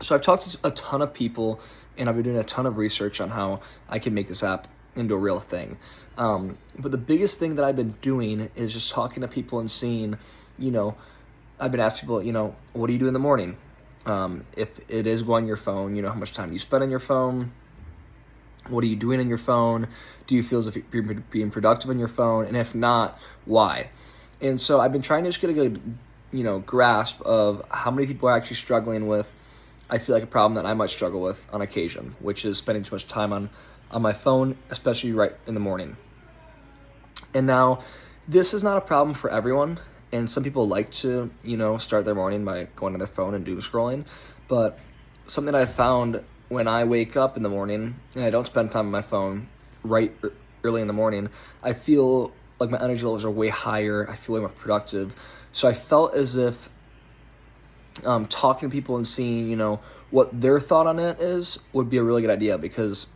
So I've talked to a ton of people, and I've been doing a ton of research on how I can make this app into a real thing. But the biggest thing that I've been doing is just talking to people and seeing, you know, I've been asking people, what do you do in the morning? If it is going on your phone, how much time do you spend on your phone? What are you doing on your phone? Do you feel as if you're being productive on your phone? And if not, why? And so I've been trying to just get a good, grasp of how many people are actually struggling with, I feel like, a problem that I might struggle with on occasion, which is spending too much time on my phone, especially right in the morning. And now, this is not a problem for everyone, and some people like to, start their morning by going on their phone and doom scrolling. But something I found when I wake up in the morning and I don't spend time on my phone early in the morning, I feel like my energy levels are way higher. I feel way more productive. So I felt as if talking to people and seeing, what their thought on it is would be a really good idea, because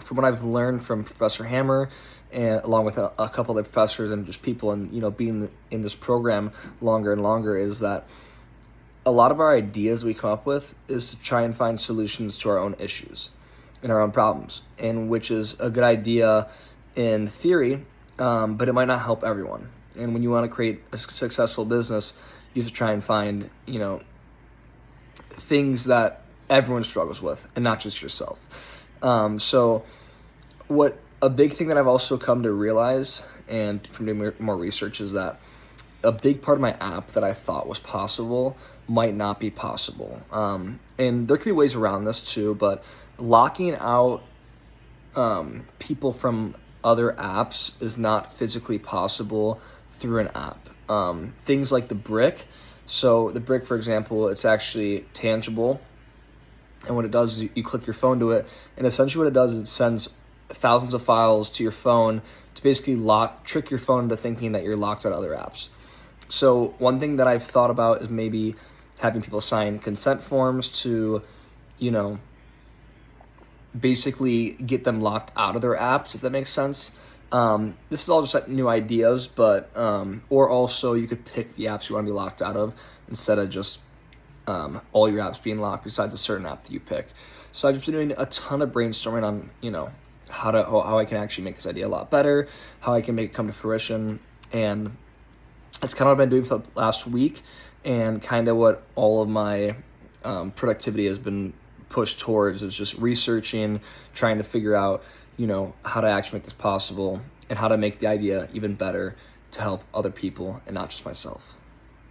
from what I've learned from Professor Hammer, and along with a couple other professors and just people, and being in this program longer and longer, is that a lot of our ideas we come up with is to try and find solutions to our own issues and our own problems, and which is a good idea in theory, but it might not help everyone. And when you want to create a successful business, you have to try and find, things that everyone struggles with and not just yourself. So what a big thing that I've also come to realize, and from doing more research, is that a big part of my app that I thought was possible might not be possible. And there could be ways around this too, but locking out people from other apps is not physically possible through an app. Things like the brick. So the brick, for example, it's actually tangible. And what it does is you click your phone to it, and essentially what it does is it sends thousands of files to your phone to basically trick your phone into thinking that you're locked out of other apps. So one thing that I've thought about is maybe having people sign consent forms to, basically get them locked out of their apps, if that makes sense. This is all just like new ideas, but or also you could pick the apps you want to be locked out of instead of just all your apps being locked besides a certain app that you pick. So I've just been doing a ton of brainstorming on, how I can actually make this idea a lot better, how I can make it come to fruition. And that's kind of what I've been doing for the last week, and kind of what all of my productivity has been pushed towards, is just researching, trying to figure out, how to actually make this possible and how to make the idea even better to help other people and not just myself.